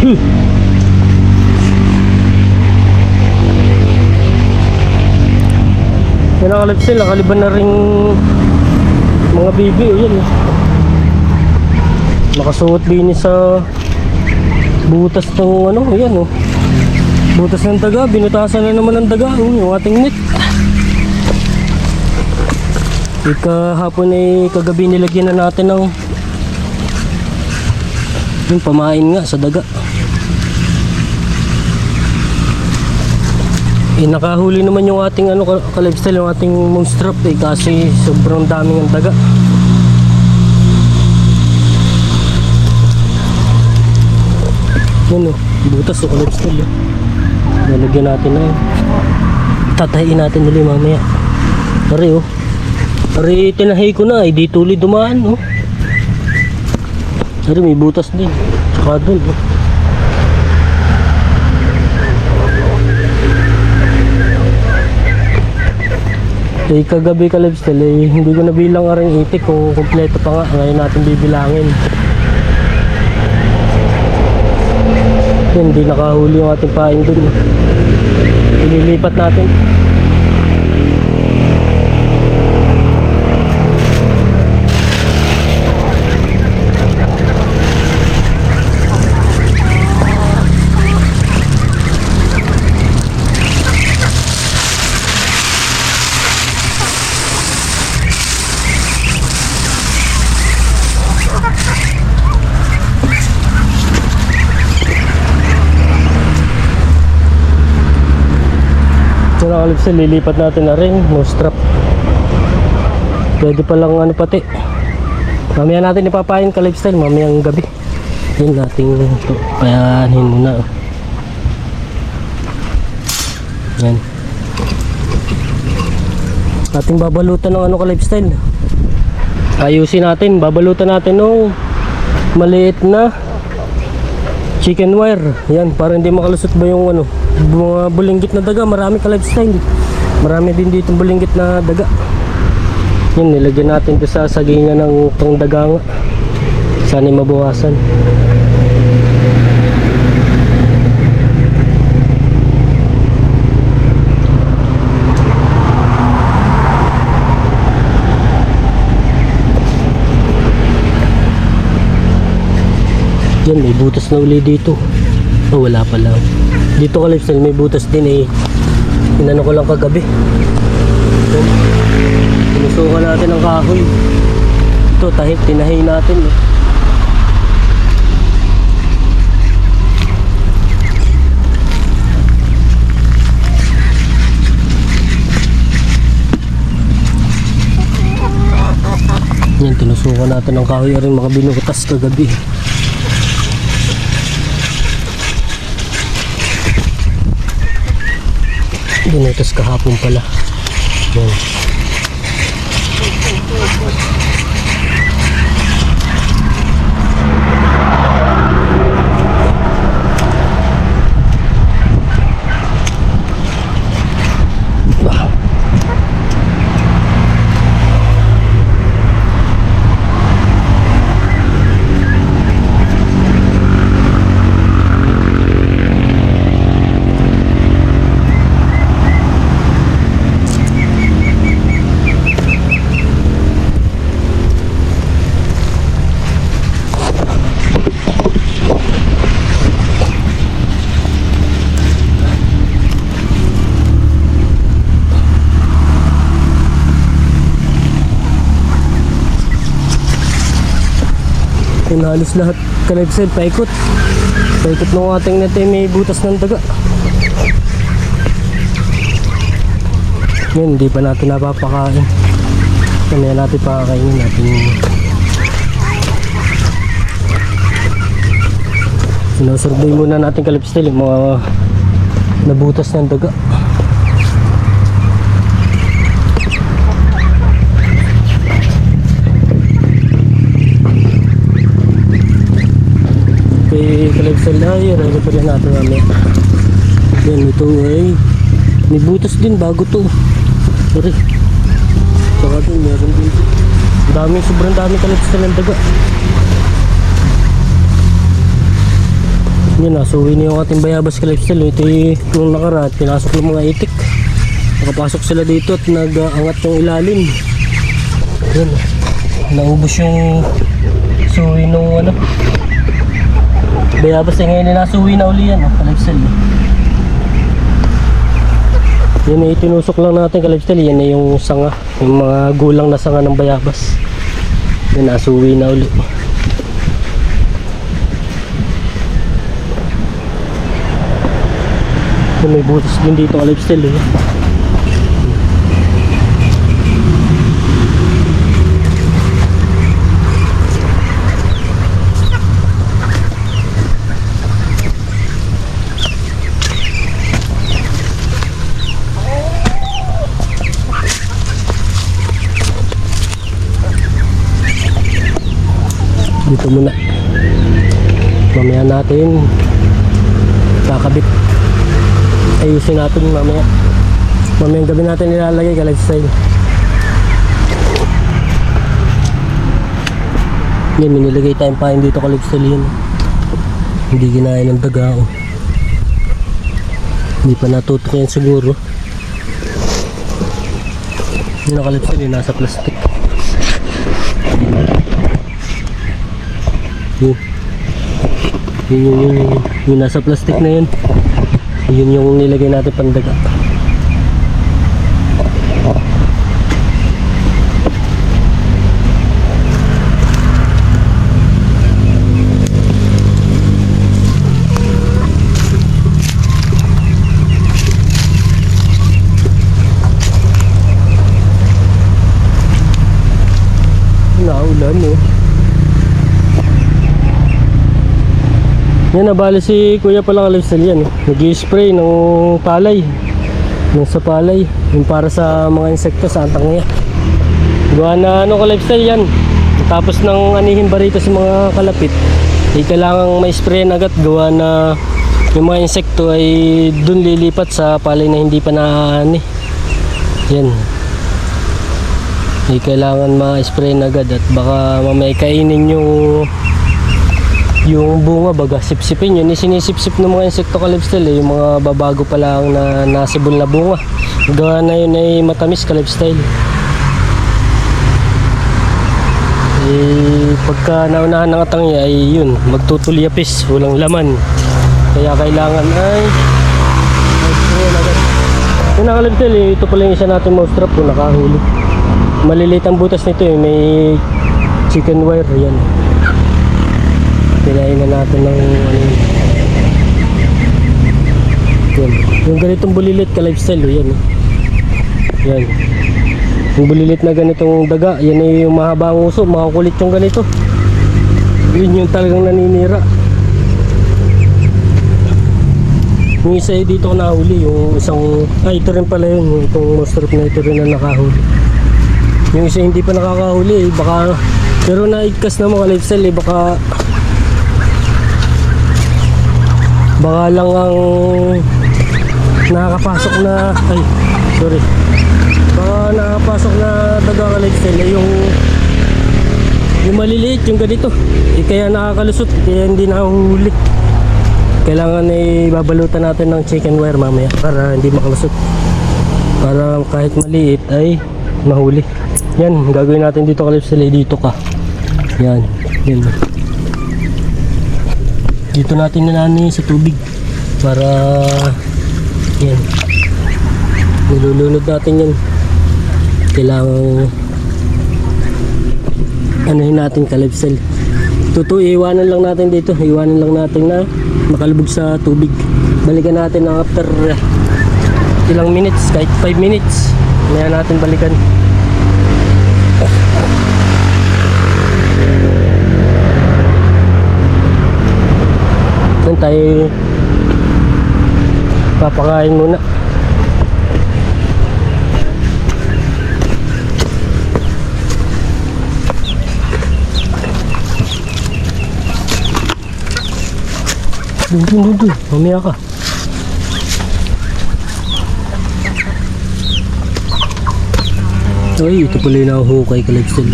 Yan ang kalipsil, nakaliban na rin mga bibi. O yan, nakasuot din sa butas ng ano, yan o. Butas ng daga, binutasan na naman ng daga, yung ating net. Kahapon ay kagabi nilagyan na natin ng yung pamain nga sa daga. Nakahuli naman yung ating ano ka-lifestyle, yung ating monstrap kasi sobrang daming ang daga. Yan butas o ka-lifestyle nalagyan natin na yun. Tatahiin natin ulit mamaya. Pare pare tinahi ko na di tuloy dumaan Pare may butas din tsaka dun kagabi ka-lifestyle hindi ko nabilang aring itik kung kompleto pa nga. Ngayon natin bibilangin. Hindi nakahuli yung ating pain dun. Ililipat natin. Kalipsil, lilipat natin na rin monstrap. Pwede palang ano pati mamaya natin ipapain ka-lifestyle mamayang gabi. Yun natin payanin muna. Yan ating babalutan ng ano ka-lifestyle. Ayusin natin, babalutan natin ng maliit na chicken wire. Yan para hindi makalusot ba yung ano mga bulinggit na daga. Marami ka-lifestyle, marami din dito bulinggit na daga. Yun nilagyan natin ito sa sagingan ng pang daga nga. Sana mabawasan. Yan may butas na uli dito. Wala pala dito ka-lifestyle, may butas din inano ko lang kagabi. Sinusukan natin ang kahoy. Ito tinahi natin Yan tinusukan natin ang kahoy rin mga binutas kagabi. Binutas kahapon pala. Yan. Halos lahat ka-lifestyle paikot ng ating net may butas ng daga. Yan hindi pa natin napapakain. Kaya natin pakakainin natin. Sinusurvey muna natin ka-lifestyle yung mga nabutas ng daga. Ka-lifestyle na yun, repair natin namin. Yan, ito ay may butas din bago to. Sorry. Saka doon meron din. Sobrang dami ka-lifestyle ng daga. Yan, nasuwi na yung ating bayabas ka lifestyle. Ito yung nakaraan, pinasok ng mga itik. Nakapasok sila dito at nag-angat yung ilalim. Yan, naubos yung suwi nung ano bayabas. Ngayon na nasuwi na uli yan, ka-lifestyle. Yan ay tinusok lang natin ka-lifestyle. Yan ay yung sanga, yung mga gulang na sanga ng bayabas. Yan, nasuwi na uli. Yan, may butas din dito ka-lifestyle. Dito muna, mamaya natin kakabit, ayusin natin mamayang gabi natin nilalagay ka lifestyle. Yan, minilagay tayong pain dito ka lifestyle. Yan, hindi ginahin ng daga, oh. Hindi pa natutok yan siguro. Yung ka lifestyle, yung nasa plastic. Yung nasa plastic na yun, yun yung nilagay natin pandaga. Naulan, eh. Yan, nabali si kuya pala ka-lifestyle yan. Nag-i-spray ng palay. Yung sa palay. Yung para sa mga insekto sa antang niya. Gawa na ano ka-lifestyle yan. Tapos ng anihin ba rito sa mga kalapit, kailangan ma-sprayan agad. Gawa na yung mga insekto ay dun lilipat sa palay na hindi pa naani. Yan. Kailangan ma-sprayan agad at baka mamaya kainin yung bunga, baga sipsipin yun. Sinisipsip ng mga insekto ka-lifestyle, yung mga babago pa lang na nasibol na bunga. Gawa na yun ay matamis ka-lifestyle. Pagka naunahan ng atangya ay yun, magtutulyapis, walang laman. Kaya kailangan ay yun ang ka-lifestyle. Ito pala yung isa natin mouse trap kung nakahuli. Maliliit ang butas nito, may chicken wire. Yan, pinain na natin ng yan. Yung ganitong bulilit ka lifestyle, yan. Yan, yung bulilit na ganitong daga, yan ay yung mahabang uso, makakulit yung ganito. Yun yung talagang naninira. Yung isa dito ko nahuli, yung isang, ito rin pala yun, itong monster na ito rin na nakahuli. Yung isa hindi pa nakakahuli, baka, pero naigkas na mga lifestyle, baka lang ang nakakapasok na baka nakakapasok na daga ka lifestyle yung maliliit, yung ganito, kaya nakakalusot, kaya hindi nahuhuli. Kailangan ay babalutan natin ng chicken wire mamaya para hindi makalusot, para kahit maliit ay mahuli. Yan, gagawin natin dito ka lifestyle, dito ka. Yan. Dito natin nilani sa tubig para yan, nilulunod natin yan. Kailangan anuhin natin ka-lifestyle. Iwanan lang natin dito, iwanan lang natin na makalubog sa tubig. Balikan natin after ilang minutes, kahit 5 minutes maya natin balikan. Yan, tayo papakain muna. Dun, mamaya ka. Ay, ito pala yung nahuhukay ka lifestyle.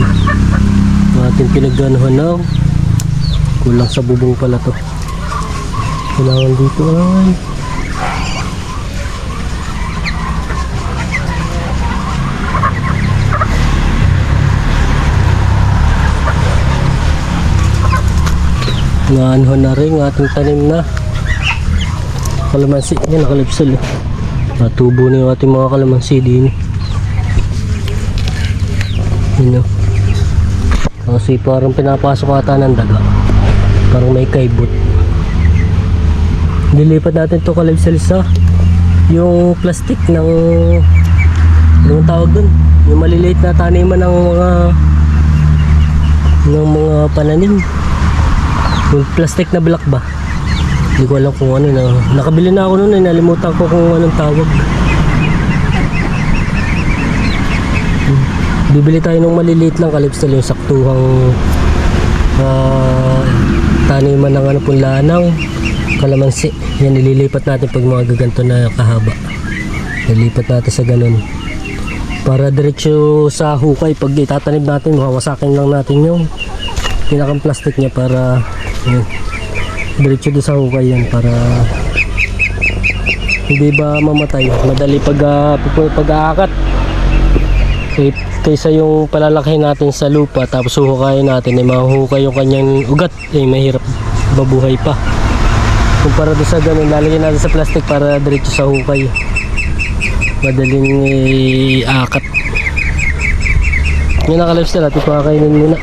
Ating pinagganuhan na kulang sa bubong pala to. Kailangan dito ay. Naanho na rin ang ating tanim na kalamansi. Yan, nakalipsal. Natubo na yung ating mga kalamansi din. Yun o. Kasi parang pinapasok ata ng daga. Parang may kaibot. Dilipat natin ito kalipsal sa yung plastic ng anong tawag dun? Yung maliliit na taniman ng mga pananim. Yung plastic na block ba? Hindi ko alam kung ano na. Nakabili na ako noon eh. Nalimutan ko kung anong tawag. Bibili tayo ng maliliit lang kalipsal yung saktuhang taniman ng ano punlanang kalamansi. Yan nililipat natin pag mga gaganto na kahaba. Nililipat natin sa ganun. Para diretso sa hukay pag itatanim natin, mawawasakin lang natin yung pinakang plastic niya para yun, diretso doon sa hukay yan para hindi ba mamatay. Madali pag-aakat kaysa yung palalakihin natin sa lupa tapos huhukayin natin ay mahuhukay yung kanyang ugat ay mahirap babuhay pa. Kumpara doon sa ganun, lalagyan natin sa plastic para diretso sa hukay, madaling iakat. Yan ang kalipsal natin, pakakainin muna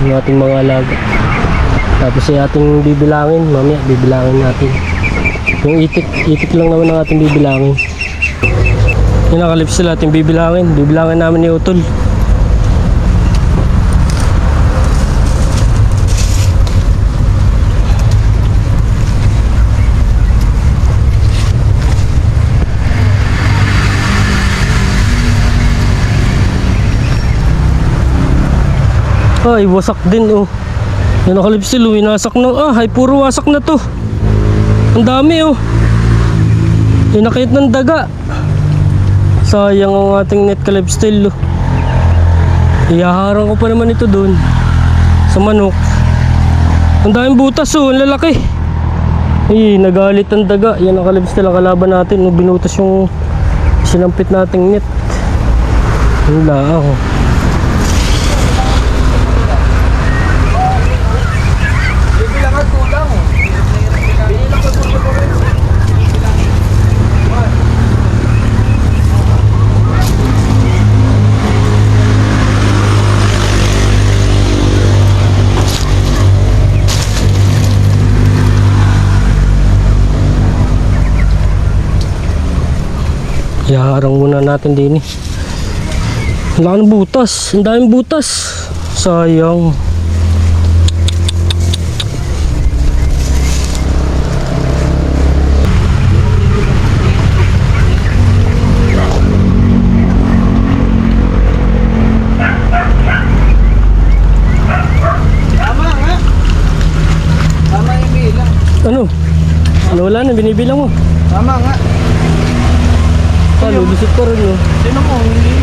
yung ating mga alaga. Tapos yung ating bibilangin, mamaya bibilangin natin. Yung itik lang naman ang ating bibilangin. Yan ang kalipsal natin bibilangin namin ni Utol. Ay, wasak din oh. Yan ang kalipsil oh, winasak na. Ay, puro wasak na to. Ang dami oh. Inakit ng daga. Sayang ang ating net kalipsil oh. Iyaharang ko pa naman ito dun sa manok. Ang daming butas oh, ang lalaki. Ay, nagalit ang daga. Yan ang kalipsil ang kalaban natin oh. Binutas yung sinampit nating net. Wala ako. Iharang muna natin din eh. Wala ng butas. Ang daming butas. Sayang. Tama yung bilang. Ano? Ano wala na? Binibilang mo. Tama nga. Lulusot pa rin oh. Sino mo? Hindi.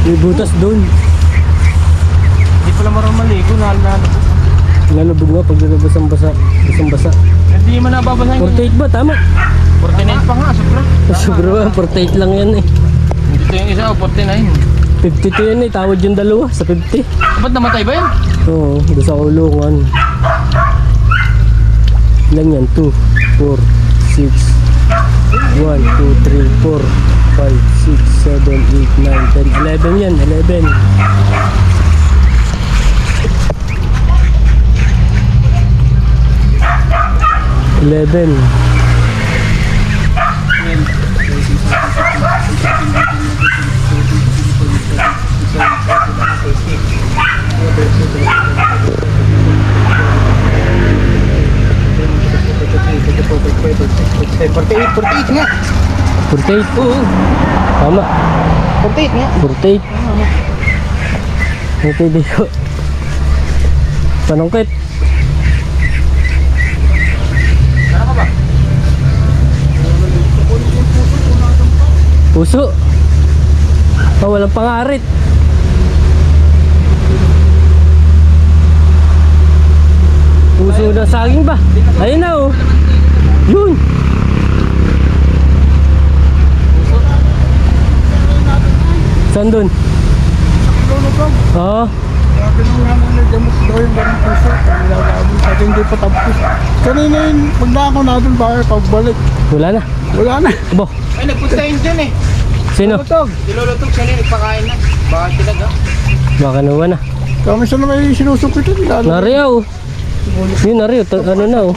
May butas doon. Hindi pala marang maligo. Nalubog nga pag nalabas ang basa. Basang-basa. Hindi mo nababasahin ko. 48 ba? Tama. 49 pa nga. Sobra. Sobra ba? 48 lang yan eh. Dito yung isa o 49. 52 yan eh. Tawad yung dalawa sa 50. Ba't namatay ba yan? Oo. Doon sa kulungan. Ilan yan? 2, 4, 6, 1, 2, 3, 4, 5, 6, 7, 8, 9, 10, 11 yan, 11. Forty-eight nga. 48? Oo. Tama. 48 nga. 48. Ito dito. Panungkit. Ano ka ba? Puso. Oh, walang pangarit. Puso na saging ba? Ayun na oh. Yun. Saan dun? Lulubog. Oo. Sabi nung nga nila, gamot daw yung ganang puso. Nilagabon sa akin, hindi pa tapos. Kanina yun, punta ako na doon bakit pagbalik. Wala na. Wala na. Abo. Ay, nagpunta yun dyan eh. Sino? Lulutog. Si Lolo Tug, siya nagpakain na. Baka talaga. Baka naman na. Kami saan na may sinusupitan. Nariyaw. Yun, nariyaw. Ano na oh.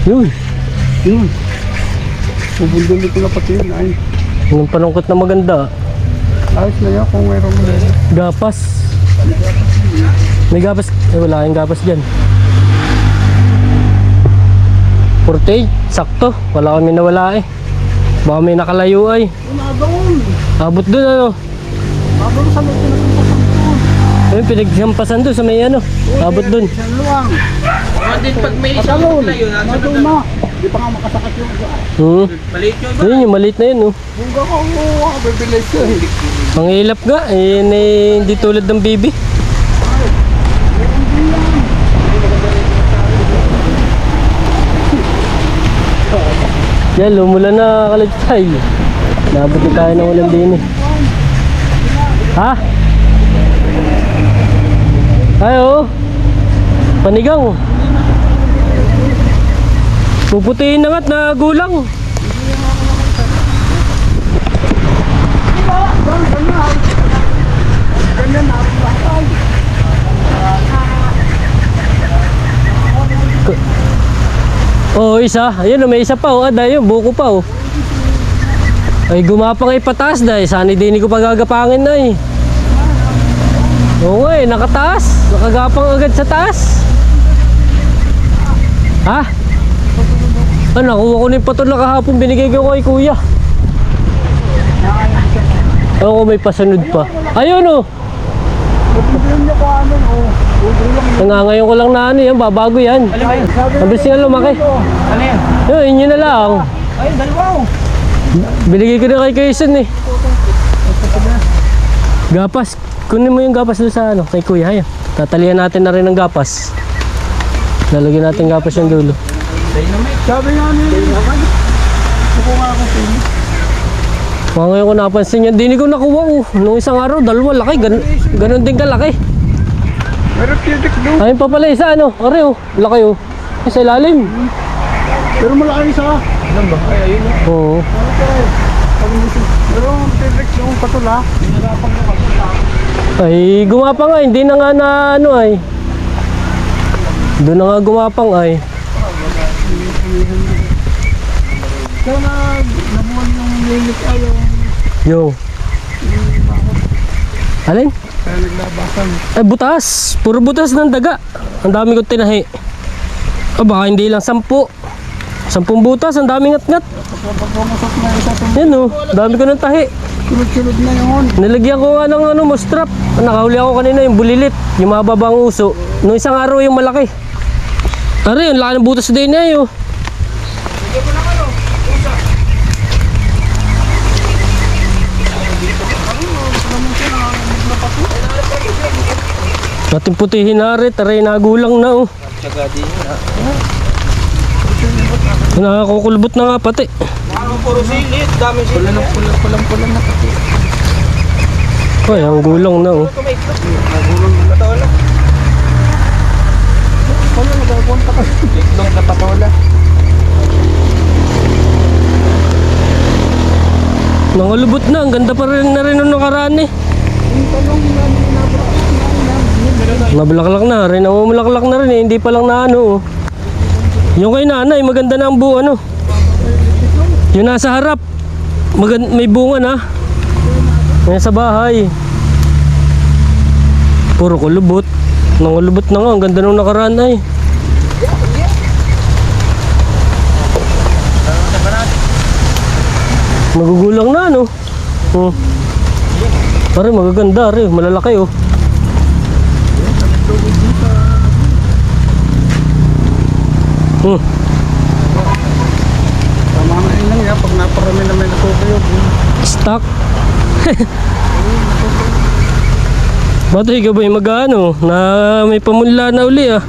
Yun. Yun. Pubundin ko na pati yun. Ay, Yung panungkot na maganda. ayos na yan kung mayroon mo. Gapas. May gapas. Wala kayong gapas dyan. 48. Sakto. Wala kami nawala eh. Baka may nakalayo ay. Una doon. Abot dun ano. Abang sa may pinapampasan doon. Ayun, pinagsampasan dun sa may ano. Abot dun. Isang luwang. Mga din pag may isang Patalon. layo, nasa Doon na. Di pa nga makasakat yung iba. maliit yun ba? Yun yung maliit na yun oh. Bunga ko, bibilis ko eh. Ang ilap nga. Eh, hindi tulad ng bibi. Yan, lumulan na kalitsay. Nabot din tayo ng ulan din eh. Ha? Ay, oo. Panigang. Puputihin na nga't na gulang. Ganyan na, bakal. Oo, isa. Ayun, may isa pa. Oh. Ada yun, buko pa. Oh. Ay, gumapang ay pataas dahil. Sana din ko pagagapangin na eh. Oo nga eh, nakataas. Nakagapang agad sa taas. Ha? Ah, nakuha ko na yung patol na kahapon. Binigay ko kay kuya. Oo, may pasunod pa. Ayun oh. Bibigyan niyo ko ano, oh. Udulang Nangangayon ko lang na ano yan. Babago yan. Mabilis nga lumaki. Ano yan? Yun, yun na lang. Ay, dalawa oh. Binigay ko na kay Kayson eh. Gapas. Kunin mo yung gapas doon sa ano, kay kuya. Ayan. Tatalian natin na rin ng gapas. Lalagyan natin gapas yung dulo. Sabi nga niya, suko nga ako sa'yo. Mga ngayon ko napansin yan. Dini ko nakuha oh. Nung isang araw, dalawa laki. Ganon din kalaki. Meron titik doon. Ayun pa pala isa ano. Are oh. Laki oh. Ay, sa ilalim. Pero malaki isa. Ano ba? Ay, ayun oh. Oo. Pero titik doon patula. Ay, gumapang ay. Hindi na nga na ano ay. Doon na nga gumapang ay. Sana nabuhan yung lilik ayaw. Yo. Alin? Kaya naglabasan. Ay, butas. Puro butas ng daga. Ang dami ko tinahi. Ah, baka hindi lang 10. 10 butas. Ang daming ngat-ngat. Pagkamasok na isa itong Yan oh. Dami ko ng tahi. sunod-sunod na yun. Nilagyan ko nga ng ano, mostrap. Nakahuli ako kanina yung bulilit. Yung mababang uso. Nung isang araw yung malaki. Ari, yung laki ng butas din niya yun. Natin putihin na rin. Taray, nagulang na oh. Tsaga din yun ha. Nakakukulbot na nga pati. Ano, puro silit. Dami silit. Pulang na pati. Ay, ang gulang na oh. Tumaikot. Nagulong na patola. Wala, nagkakunta ka. Iklog na patola. Nangalubot na. Ang ganda pa rin na rin nung nakaraan eh. Yung talong na Nabulaklak na rin. Namumulaklak na rin eh. Hindi pa lang na ano oh. Yung kay nanay, maganda na ang buo ano. Yung nasa harap. May bunga na. Yan sa bahay. Puro kulubot. Nangalubot na nga. Ang ganda nung nakaraan ay. Magugulang na ano. Oh. Pare magaganda rin. Malalaki oh. Hmm. tama na yun lang yan. Pag naparami na may natutuyog. Stock. Bato ikaw ba yung mag-ano na may pamunla na uli ah.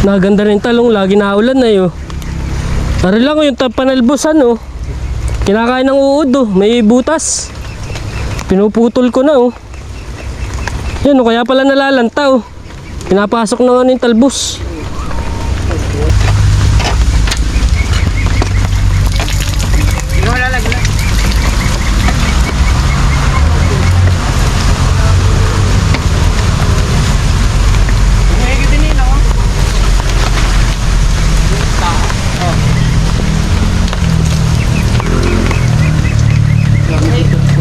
Naganda rin talong, lagi na ulan na yun. Tara lang yung panalbusan oh. Kinakain ng uod oh. May butas. Pinuputol ko na oh. Yan oh, kaya pala nalalanta oh. Pinapasok na nga yung talbos. Hindi mo lalagyan. Umihigit din yun ako.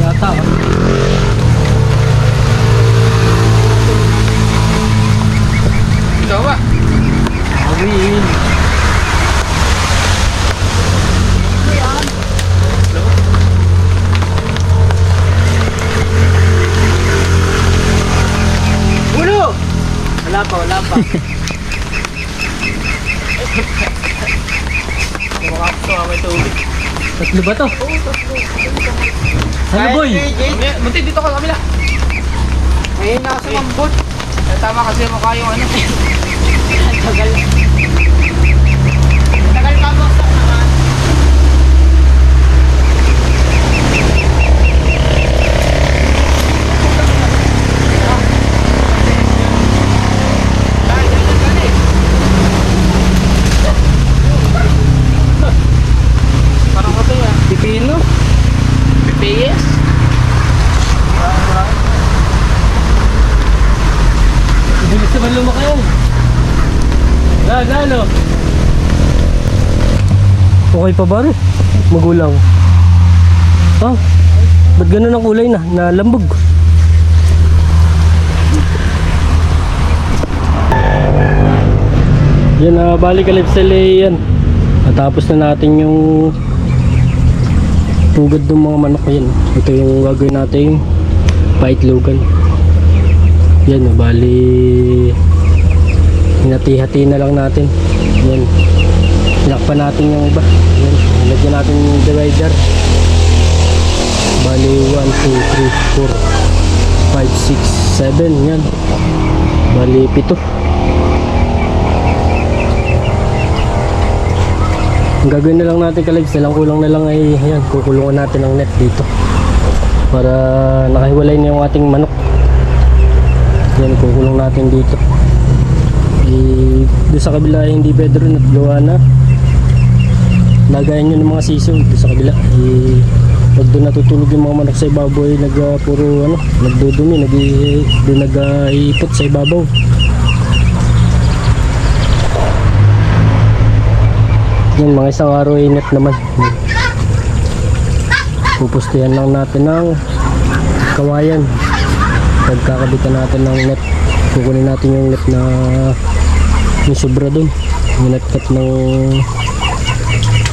Yata oh. Ito ba? Awin. Ulo! Wala pa, wala pa. Kumakapto, may tubig. Tatlo ba to? Ano boy? Munti, dito ka sa kabila. Ngayon na kasi mambot. Tama kasi mukha yung ano. Tagal. Tagal ka mo sa naman. Parang kasi yan. Pipino? PPS? Bilis naman lumaki yan. Lalo. Okay pa ba rin? Magulang. Ah, ba't ganun ang kulay na? Nalambog. Yan na, balik ka lifestyle yan. Natapos na natin yung tugad ng mga manok yan. Ito yung gagawin natin paitlogan. Yan, bali hinati-hati na lang natin. Yan. Hinakpan natin yung iba. Yan. Lagyan natin yung divider. Bali 1, 2, 3, 4, 5, 6, 7. Yan. Bali 7. Ang gagawin na lang natin ka-lives, lang kulang na lang ay yan, kukulungan natin ang net dito para nakahiwalay na yung ating manok. Yan, kukulong natin dito. Doon sa kabila hindi pwede rin at gawa na lagayan nyo ng mga sisiw doon sa kabila. Pag doon natutulog yung mga manok sa ibabaw ay puro ano, nagdudumi, doon nag-iipot sa ibabaw. Yan, mga isang araw ay net naman. Pupustihan lang natin ng kawayan. Pagkakabitan natin ng net, kukunin natin yung net na yung sobra dun, yung net cut ng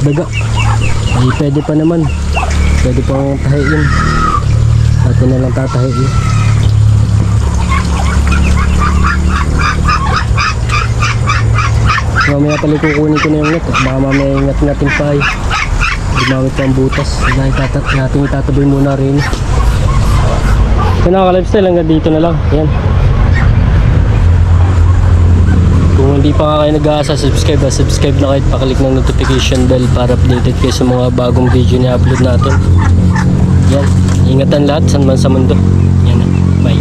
daga ay pwede pa naman, pwede pang tahiin. Atin na lang tatahiin. Mamaya pala kukunin ko na yung net, baka mamaya ingat-ngatin pa ay gumamit pa ang butas. Natin itataboy muna rin. So naka-lifestyle, hanggang dito na lang. Yan. Kung hindi pa nga kayo nag-aasa, subscribe na kayo, pakalik ng notification bell para updated kayo sa mga bagong video na upload natin. Yan. Ingatan lahat, saan man sa mundo. Yan na. Bye.